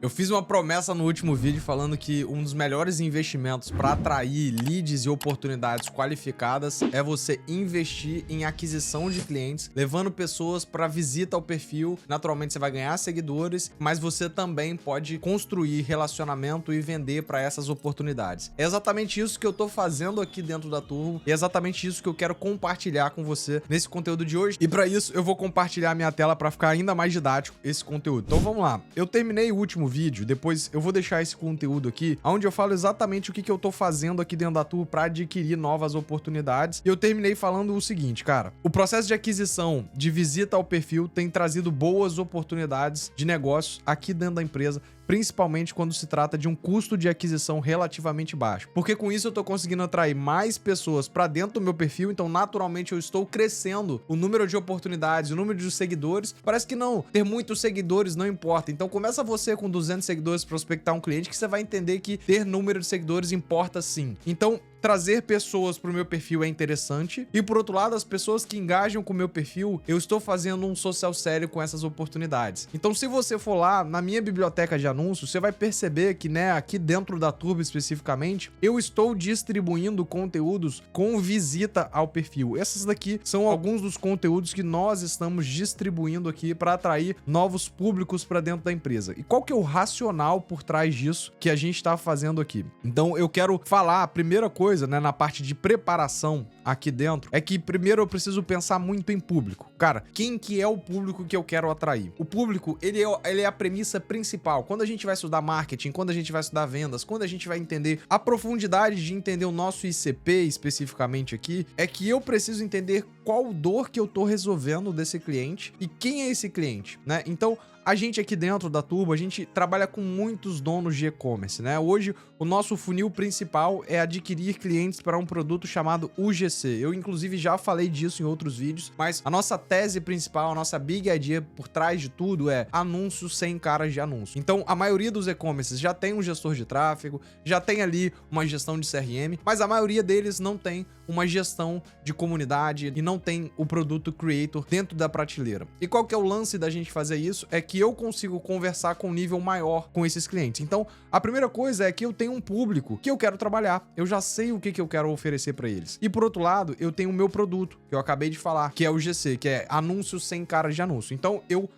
Eu fiz uma promessa no último vídeo falando que um dos melhores investimentos para atrair leads e oportunidades qualificadas é você investir em aquisição de clientes, levando pessoas para visita ao perfil. Naturalmente você vai ganhar seguidores, mas você também pode construir relacionamento e vender para essas oportunidades. É exatamente isso que eu tô fazendo aqui dentro da Turbo e é exatamente isso que eu quero compartilhar com você nesse conteúdo de hoje. E para isso eu vou compartilhar minha tela para ficar ainda mais didático esse conteúdo. Então vamos lá. Eu terminei o último vídeo, depois eu vou deixar esse conteúdo aqui, onde eu falo exatamente o que eu tô fazendo aqui dentro da Turbo para adquirir novas oportunidades. E eu terminei falando o seguinte, cara, o processo de aquisição de visita ao perfil tem trazido boas oportunidades de negócios aqui dentro da empresa, principalmente quando se trata de um custo de aquisição relativamente baixo. Porque com isso eu tô conseguindo atrair mais pessoas para dentro do meu perfil, então naturalmente eu estou crescendo o número de oportunidades, o número de seguidores. Parece que não, ter muitos seguidores não importa. Então começa você com 200 seguidores prospectar um cliente que você vai entender que ter número de seguidores importa sim. Então trazer pessoas para o meu perfil é interessante. E por outro lado, as pessoas que engajam com o meu perfil, eu estou fazendo um social sério com essas oportunidades. Então se você for lá na minha biblioteca de anúncios, você vai perceber que, né, aqui dentro da Turbo especificamente, eu estou distribuindo conteúdos com visita ao perfil. Essas daqui são alguns dos conteúdos que nós estamos distribuindo aqui para atrair novos públicos para dentro da empresa. E qual que é o racional por trás disso que a gente está fazendo aqui? Então eu quero falar a primeira coisa, né, na parte de preparação aqui dentro, é que primeiro eu preciso pensar muito em público. Cara, quem que é o público que eu quero atrair? O público, ele é a premissa principal. Quando a gente vai estudar marketing, quando a gente vai estudar vendas, quando a gente vai entender a profundidade de entender o nosso ICP especificamente aqui, é que eu preciso entender qual dor que eu tô resolvendo desse cliente e quem é esse cliente, né? Então, a gente aqui dentro da Turbo, a gente trabalha com muitos donos de e-commerce, né? Hoje, o nosso funil principal é adquirir clientes para um produto chamado UGC. Eu, inclusive, já falei disso em outros vídeos, mas a nossa tese principal, a nossa big idea por trás de tudo é anúncios sem caras de anúncio. Então, a maioria dos e-commerces já tem um gestor de tráfego, já tem ali uma gestão de CRM, mas a maioria deles não tem uma gestão de comunidade e não tem o produto creator dentro da prateleira. E qual que é o lance da gente fazer isso? É que eu consigo conversar com um nível maior com esses clientes. Então, a primeira coisa é que eu tenho um público que eu quero trabalhar. Eu já sei o que eu quero oferecer para eles. E por outro lado, eu tenho o meu produto, que eu acabei de falar, que é o GC, que é anúncios sem caras de anúncio. Então, eu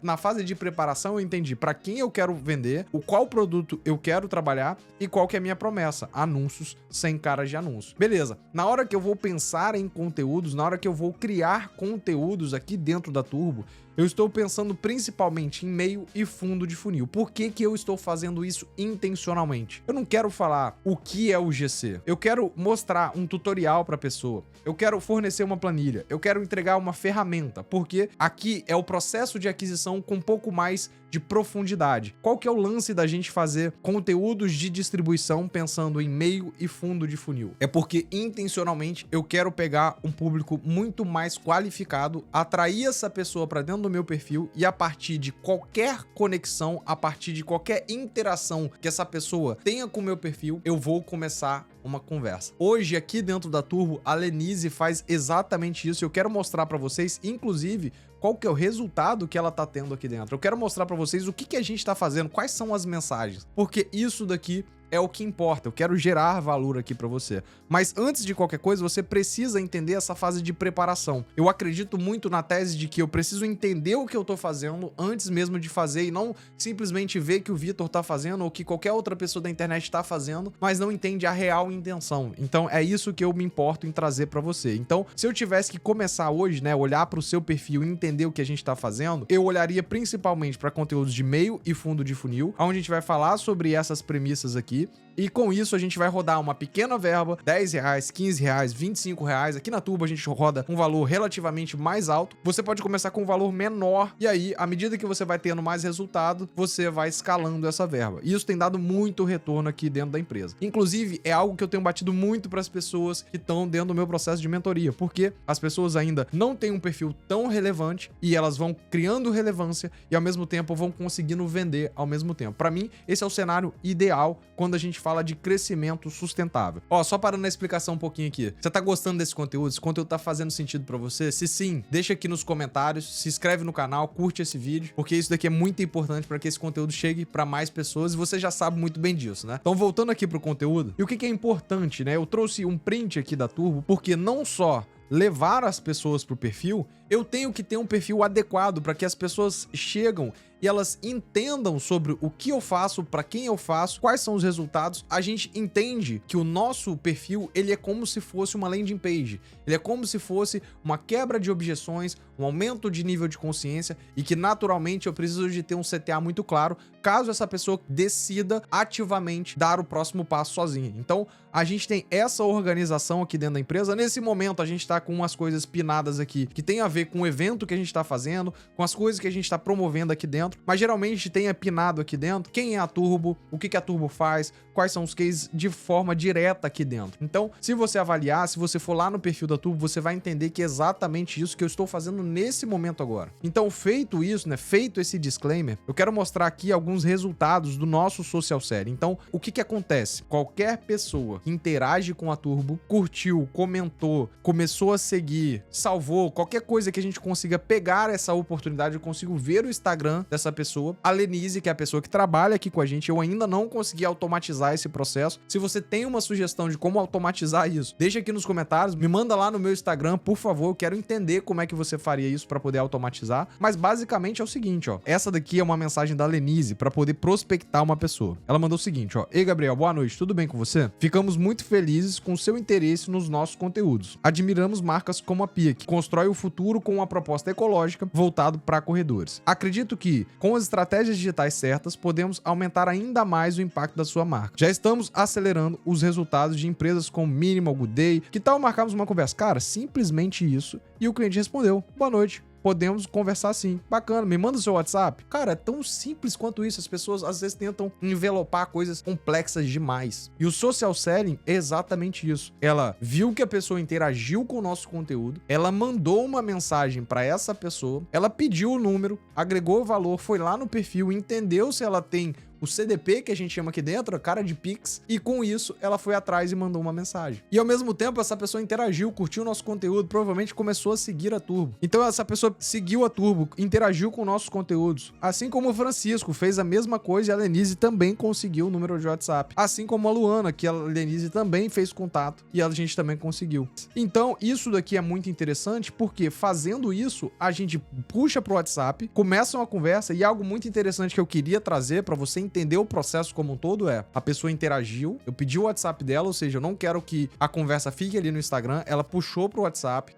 na fase de preparação eu entendi para quem eu quero vender, qual produto eu quero trabalhar e qual que é a minha promessa, anúncios sem caras de anúncio. Beleza, na hora que eu vou pensar em conteúdos, na hora que eu vou criar conteúdos aqui dentro da Turbo, eu estou pensando principalmente em meio e fundo de funil. Por que que eu estou fazendo isso intencionalmente? Eu não quero falar o que é o GC. Eu quero mostrar um tutorial para a pessoa. Eu quero fornecer uma planilha. Eu quero entregar uma ferramenta, porque aqui é o processo de aquisição com um pouco mais de profundidade. Qual que é o lance da gente fazer conteúdos de distribuição pensando em meio e fundo de funil? É porque intencionalmente eu quero pegar um público muito mais qualificado, atrair essa pessoa para dentro do meu perfil e a partir de qualquer conexão, a partir de qualquer interação que essa pessoa tenha com o meu perfil, eu vou começar uma conversa. Hoje, aqui dentro da Turbo, a Lenise faz exatamente isso. Eu quero mostrar para vocês, inclusive, qual que é o resultado que ela tá tendo aqui dentro. Eu quero mostrar para vocês o que a gente tá fazendo, quais são as mensagens, porque isso daqui é o que importa. Eu quero gerar valor aqui para você. Mas antes de qualquer coisa, você precisa entender essa fase de preparação. Eu acredito muito na tese de que eu preciso entender o que eu tô fazendo antes mesmo de fazer e não simplesmente ver que o Vitor tá fazendo ou que qualquer outra pessoa da internet tá fazendo, mas não entende a real intenção. Então é isso que eu me importo em trazer para você. Então, se eu tivesse que começar hoje, né, olhar para o seu perfil e entender o que a gente tá fazendo, eu olharia principalmente para conteúdos de meio e fundo de funil, onde a gente vai falar sobre essas premissas aqui. E com isso a gente vai rodar uma pequena verba, R$10, R$15, R$25. Aqui na Turbo a gente roda um valor relativamente mais alto. Você pode começar com um valor menor e aí, à medida que você vai tendo mais resultado, você vai escalando essa verba. E isso tem dado muito retorno aqui dentro da empresa. Inclusive, é algo que eu tenho batido muito para as pessoas que estão dentro do meu processo de mentoria, porque as pessoas ainda não têm um perfil tão relevante e elas vão criando relevância e ao mesmo tempo vão conseguindo vender ao mesmo tempo. Para mim, esse é o cenário ideal quando quando a gente fala de crescimento sustentável. Ó, só parando a explicação um pouquinho aqui. Você tá gostando desse conteúdo? Esse conteúdo tá fazendo sentido pra você? Se sim, deixa aqui nos comentários, se inscreve no canal, curte esse vídeo, porque isso daqui é muito importante para que esse conteúdo chegue pra mais pessoas e você já sabe muito bem disso, né? Então, voltando aqui pro conteúdo, e o que é importante, né? Eu trouxe um print aqui da Turbo, porque não só levar as pessoas pro perfil, eu tenho que ter um perfil adequado para que as pessoas chegam e elas entendam sobre o que eu faço, para quem eu faço, quais são os resultados. A gente entende que o nosso perfil, ele é como se fosse uma landing page. Ele é como se fosse uma quebra de objeções, um aumento de nível de consciência e que naturalmente eu preciso de ter um CTA muito claro, caso essa pessoa decida ativamente dar o próximo passo sozinha. Então, a gente tem essa organização aqui dentro da empresa. Nesse momento, a gente tá com umas coisas pinadas aqui, que tem a ver com o evento que a gente tá fazendo, com as coisas que a gente tá promovendo aqui dentro, mas geralmente tem pinado aqui dentro quem é a Turbo, o que a Turbo faz, quais são os cases de forma direta aqui dentro. Então, se você avaliar, se você for lá no perfil da Turbo, você vai entender que é exatamente isso que eu estou fazendo nesse momento agora. Então, feito isso, né, feito esse disclaimer, eu quero mostrar aqui alguns resultados do nosso Social Selling. Então, o que acontece? Qualquer pessoa que interage com a Turbo, curtiu, comentou, começou a seguir, salvou, qualquer coisa que a gente consiga pegar essa oportunidade, eu consigo ver o Instagram dessa pessoa. A Lenise, que é a pessoa que trabalha aqui com a gente, eu ainda não consegui automatizar esse processo. Se você tem uma sugestão de como automatizar isso, deixa aqui nos comentários, me manda lá no meu Instagram, por favor, eu quero entender como é que você faria isso para poder automatizar. Mas basicamente é o seguinte, ó, essa daqui é uma mensagem da Lenise para poder prospectar uma pessoa. Ela mandou o seguinte, ó: "Ei, Gabriel, boa noite, tudo bem com você? Ficamos muito felizes com o seu interesse nos nossos conteúdos. Admiramos marcas como a Pia, que constrói o futuro com uma proposta ecológica voltado para corredores. Acredito que, com as estratégias digitais certas, podemos aumentar ainda mais o impacto da sua marca. Já estamos acelerando os resultados de empresas como Minimal, Good Day. Que tal marcarmos uma conversa?" Cara, simplesmente isso. E o cliente respondeu: "Boa noite. Podemos conversar sim." Bacana, me manda o seu WhatsApp. Cara, é tão simples quanto isso. As pessoas às vezes tentam envelopar coisas complexas demais. E o Social Selling é exatamente isso. Ela viu que a pessoa interagiu com o nosso conteúdo, ela mandou uma mensagem para essa pessoa, ela pediu o número, agregou o valor, foi lá no perfil, entendeu se ela tem o CDP, que a gente chama aqui dentro, a cara de Pix, e com isso ela foi atrás e mandou uma mensagem. E ao mesmo tempo essa pessoa interagiu, curtiu o nosso conteúdo, provavelmente começou a seguir a Turbo. Então essa pessoa seguiu a Turbo, interagiu com nossos conteúdos. Assim como o Francisco fez a mesma coisa e a Lenise também conseguiu o número de WhatsApp. Assim como a Luana, que a Lenise também fez contato e a gente também conseguiu. Então isso daqui é muito interessante porque fazendo isso a gente puxa pro WhatsApp, começa uma conversa e algo muito interessante que eu queria trazer para você entender o processo como um todo é: a pessoa interagiu, eu pedi o WhatsApp dela, ou seja, eu não quero que a conversa fique ali no Instagram, ela puxou pro WhatsApp,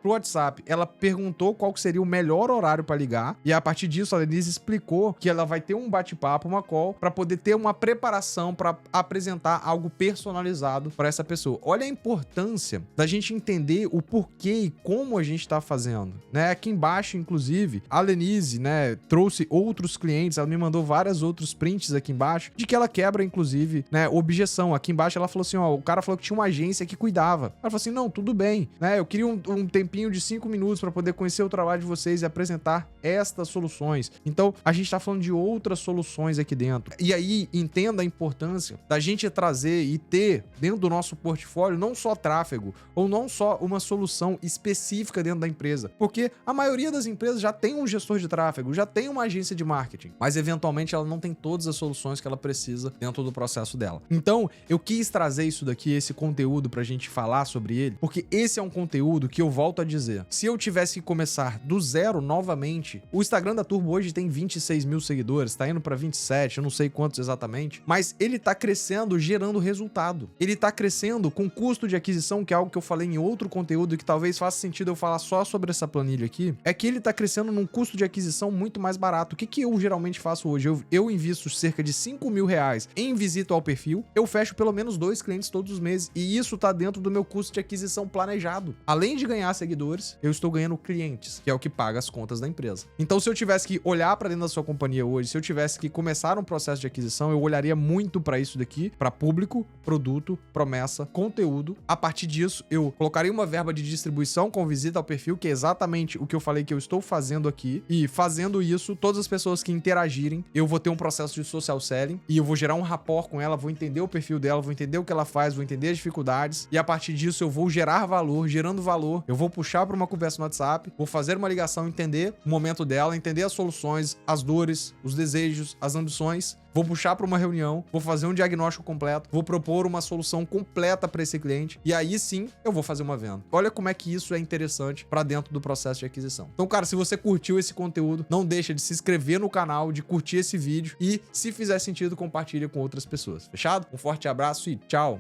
ela perguntou qual seria o melhor horário para ligar, e a partir disso a Denise explicou que ela vai ter um bate-papo, uma call, para poder ter uma preparação para apresentar algo personalizado para essa pessoa. Olha a importância da gente entender o porquê e como a gente tá fazendo, né? Aqui embaixo, inclusive, a Denise, né, trouxe outros clientes, ela me mandou vários outros prints aqui embaixo, de que ela quebra, inclusive, né, objeção. Aqui embaixo ela falou assim, ó, o cara falou que tinha uma agência que cuidava. Ela falou assim, não, tudo bem, né, eu queria um tempinho de 5 minutos para poder conhecer o trabalho de vocês e apresentar estas soluções. Então, a gente tá falando de outras soluções aqui dentro. E aí, entenda a importância da gente trazer e ter dentro do nosso portfólio não só tráfego, ou não só uma solução específica dentro da empresa, porque a maioria das empresas já tem um gestor de tráfego, já tem uma agência de marketing, mas eventualmente ela não tem todas as soluções que ela precisa dentro do processo dela. Então, eu quis trazer isso daqui, esse conteúdo pra gente falar sobre ele, porque esse é um conteúdo que eu volto a dizer. Se eu tivesse que começar do zero novamente, o Instagram da Turbo hoje tem 26 mil seguidores, tá indo pra 27, eu não sei quantos exatamente, mas ele tá crescendo gerando resultado. Ele tá crescendo com custo de aquisição, que é algo que eu falei em outro conteúdo e que talvez faça sentido eu falar só sobre essa planilha aqui, é que ele tá crescendo num custo de aquisição muito mais barato. O que eu geralmente faço hoje? Eu invisto cerca de 5 mil reais em visita ao perfil, eu fecho pelo menos 2 clientes todos os meses, e isso tá dentro do meu custo de aquisição planejado. Além de ganhar seguidores, eu estou ganhando clientes, que é o que paga as contas da empresa. Então, se eu tivesse que olhar para dentro da sua companhia hoje, se eu tivesse que começar um processo de aquisição, eu olharia muito para isso daqui, para público, produto, promessa, conteúdo. A partir disso, eu colocaria uma verba de distribuição com visita ao perfil, que é exatamente o que eu falei que eu estou fazendo aqui, e fazendo isso, todas as pessoas que interagirem, eu vou ter um processo de social selling e eu vou gerar um rapport com ela, vou entender o perfil dela, vou entender o que ela faz, vou entender as dificuldades e a partir disso eu vou gerar valor, gerando valor, eu vou puxar para uma conversa no WhatsApp, vou fazer uma ligação, entender o momento dela, entender as soluções, as dores, os desejos, as ambições, vou puxar para uma reunião, vou fazer um diagnóstico completo, vou propor uma solução completa para esse cliente e aí sim eu vou fazer uma venda. Olha como é que isso é interessante para dentro do processo de aquisição. Então, cara, se você curtiu esse conteúdo, não deixa de se inscrever no canal, de curtir esse vídeo e, se fizer sentido, compartilha com outras pessoas. Fechado? Um forte abraço e tchau!